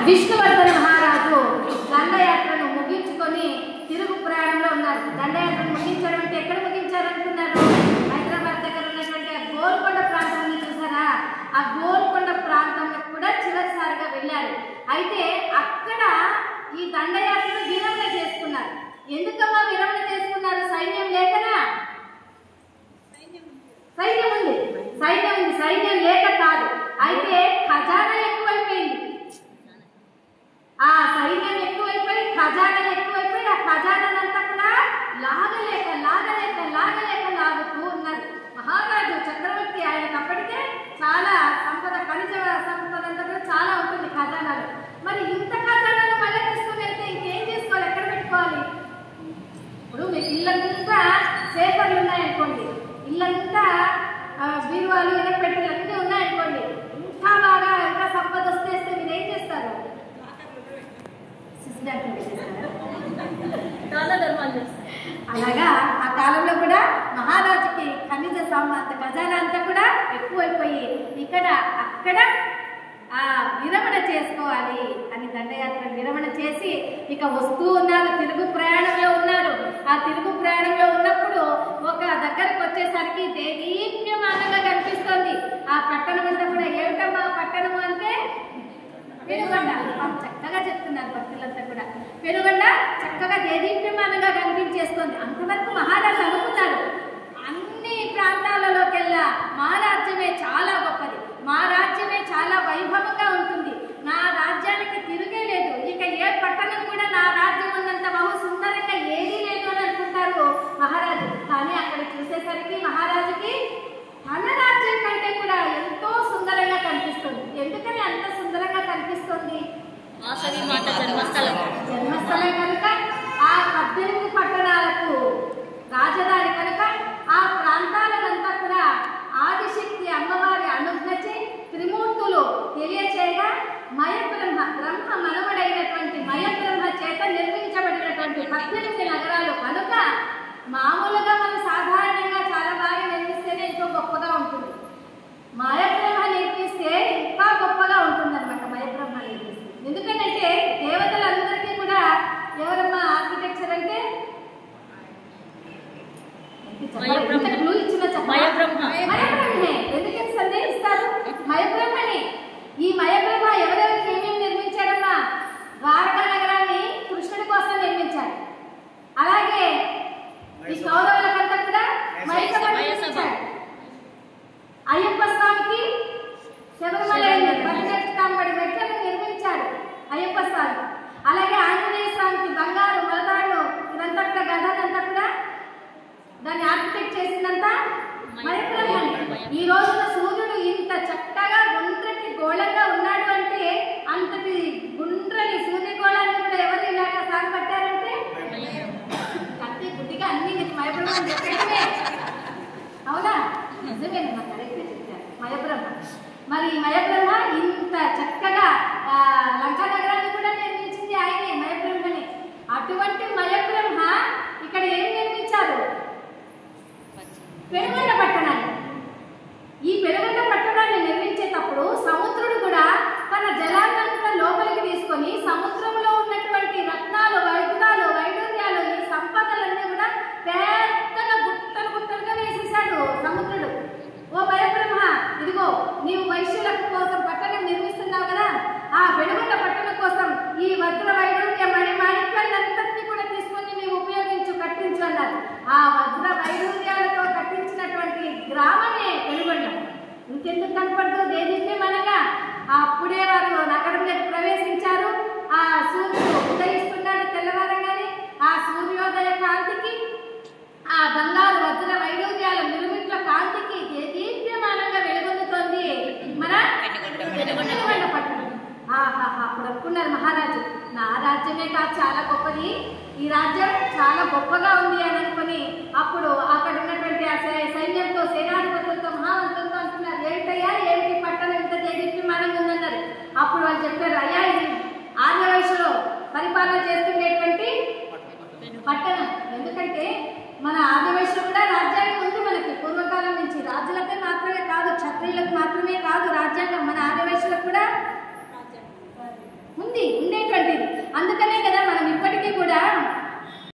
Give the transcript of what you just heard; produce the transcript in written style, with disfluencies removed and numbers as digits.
విష్ణువర్ధన మహారాజు దండయాత్రను ముగించుకొని తిరుగు ప్రయాణంలో ఉన్నారు. దండయాత్రను ముగించడం అంటే ఎక్కడ ముగించారనుకున్నారు? హైదరాబాద్ దగ్గర ఉన్నటువంటి గోల్కొండ ప్రాంతాన్ని చూసారా? ఆ గోల్కొండ ప్రాంతంలో కూడా చివరిసారిగా వెళ్ళారు. అయితే అక్కడ ఈ దండయాత్రను విరమణ చేసుకున్నారు. ఎందుకమ్మా విరమణ చేసుకున్నారు? సైన్యం లేకనా? సైన్యం ఉంది, సైన్యం లేక కాదు. అయితే ఖజానా ఎక్కువైపోయింది. ఆ సైన్యం ఎక్కువైపోయి ఖజానా ఎక్కువైపోయి ఆ ఖజానానంతా కూడా లాగుతూ ఉన్నారు. మహారాజు చక్రవర్తి ఆయనకు అప్పటికే చాలా సంపద, ఖనిజ సంపద అంతా కూడా చాలా ఉంటుంది ఖజానాలు. మరి ఇంత ఖజానాలు మళ్ళీ తీసుకుని వెళ్తే ఇంకేం చేసుకోవాలి? ఎక్కడ పెట్టుకోవాలి? ఇప్పుడు మీకు ఇల్లంతా సేఫర్లు ఉన్నాయనుకోండి, ఇల్లంతా బీరువాలు ఎనపెట్టెలు అన్నీ ఉన్నాయనుకోండి, ఇంకా బాగా ఇంకా సంపద వస్తే మీరు ఏం చేస్తారు? అలాగా ఆ కాలంలో కూడా మహారాజుకి ఖనిజ ఖజానా అంతా కూడా ఎక్కువైపోయి అక్కడ విరమణ చేసుకోవాలి అని దండయాత్ర విరమణ చేసి ఇక వస్తూ ఉన్నారు. తిరుగు ప్రయాణంలో ఉన్నారు. ఆ తిరుగు ప్రయాణంలో ఉన్నప్పుడు ఒక దగ్గరకు వచ్చేసరికి దేదీప్యమానంగా కనిపిస్తోంది ఆ పట్టణం అంతా కూడా. ఏమిటమ్మా పట్టణము అంటే? పెనుగొండ. చక్కగా చెప్తున్నారు భక్తులంతా కూడా. పెనుగొండ చక్కగా దేదీప్యమానంగా కనిపించేస్తోంది. అంతవరకు మహారాజు అనుకున్నారు అన్ని ప్రాంతాలలోకెల్లా మా రాజ్యమే చాలా గొప్పది, మా రాజ్యమే చాలా వైభవంగా ఉంటుంది, నా రాజ్యానికి తిరుగే లేదు, ఇక ఏ పట్టణం కూడా నా రాజ్యం ఉన్నంత బహు సుందరంగా ఏదీ లేదు అని అనుకుంటారు మహారాజు. కానీ అక్కడ చూసేసరికి మహారాజుకి తన రాజ్యం కంటే కూడా ఎంతో సుందరంగా కనిపిస్తుంది. ఎందుకని అంత సుందరంగా కనిపిస్తుంది? జన్మస్థలం కనుక, ఆ 18 పట్టణాలకు రాజధాని కనుక, ఆ ప్రాంతాలనంతా కూడా ఆదిశక్తి అమ్మవారి అనుజ్ఞచే త్రిమూర్తులు తెలియచేయగా బ్రహ్మ మనవడైనటువంటి మయబ్రహ్మ చేత నిర్మించబడినటువంటి 18 నగరాలు కనుక మామూలుగా మనం సాధారణంగా చాలా బాగా నిర్మిస్తేనే ఎంతో గొప్పగా ఉంటుంది. మయబ్రహ్మ నిర్మిస్తే ఇంకా గొప్పగా ఉంటుంది అనమాట. మయబ్రహ్మ నిర్మిస్తే ఎందుకంటే దేవతలందరికీ కూడా ఎవరమ్మా ఆర్కిటెక్చర్ అంటే మయబ్రహ్మే. ఎందుకంటే సందేహిస్తారు మయబ్రహ్మని. ఈ మయబ్రహ్మ ఎవరెవరికి ఏమేమి నిర్మించాడమ్మా? ద్వారకా నగరాన్ని కృష్ణుడి కోసం నిర్మించాడు. అలాగే ఈ కౌరవులకంతా కూడా నిర్మించాడు. అయ్యప్ప స్వామికి శబరిమల 18 మెట్లను నిర్మించాడు అయ్యప్ప స్వామి. అలాగే ఆంజనేయ స్వామికి బంగారు మొలతాడు ఇదంతా కూడా గదంతా కూడా దాన్ని ఆర్కిటెక్ట్ చేసిందంతా మయబ్రహ్మని. ఈ రోజున సూర్యుడు ఇంత చక్కగా గుండ్రటి గోళంగా ఉన్నాడు అంటే అంతటి గుండ్రని సూర్యగోళాన్ని కూడా ఎవరు ఇలాగా సాగపట్టారంటే కత్తి గుడ్డిగా అన్ని మయబ్రహ్మని చెప్పేటమే. అవునా? నిజమేనమ్మా, కరెక్ట్గా చెప్పారు మయబ్రహ్మ. మరి మయబ్రహ్మ ఇంత చక్కగా లంకా నగరాన్ని కూడా నిర్మించింది ఆయనే, మయబ్రహ్మని. అటువంటి మయబ్రహ్మ ఇక్కడ ఏం నిర్మించారు? పెనుగొండ పట్టణాన్ని. ఈ పెనుగొండ పట్టణాన్ని నిర్మించేటప్పుడు సముద్రుడు కూడా తన జలాన్నంతా లోపలికి తీసుకొని సముద్రంలో ఉన్నటువంటి రత్నాలు, వైడూర్యాలు, ఈ సంపదలన్నీ కూడా పెద్దగా గుట్టలుగా వేసేసాడు సముద్రుడు. ఓ మయబ్రహ్మ, ఇదిగో నీవు వైశ్యుల కోసం పట్టణం నిర్మిస్తున్నావు కదా, ఆ పెనుగొండ పట్టణం కోసం ఈ వజ్ర వైడూర్య మాణిక్యాలంతటినీ కూడా తీసుకొని నీవు ఉపయోగించు, కట్టించు అన్నారు. ఆ వజ్ర వైడూర్యాలతో కట్టించినటువంటి గ్రామమే పెనుగొండ. ఇంకెందుకు కనపడదు? దేదీప్యమానంగా అప్పుడే వారు నగరంలోకి ప్రవేశించారు. ఆ సూర్యుడు ఉదయిస్తున్నాడు తెల్లవారంగానే. ఆ సూర్యోదయ కాంతికి, ఆ బంగారు వజ్ర వైడూర్యాల మిరుమిట్ల కాంతికి దేదీప్యమానంగా వెలుగొందుతోంది మన పెనుగొండ పట్టణం. అప్పుడు అనుకున్నారు మహారాజు, నా రాజ్యమే కాదు చాలా గొప్పది, ఈ రాజ్యం చాలా గొప్పగా ఉంది అని అనుకుని అప్పుడు అక్కడ ఉన్నటువంటి ఆ సైన్యంతో, సేనాధిపతులతో, మహామంత్రులతో అంటున్నారు, ఏమిటయ్యా ఏమిటి పట్టణం ఇంత దేదీప్యమానంగా ఉందన్నారు. అప్పుడు వాళ్ళు చెప్పారు,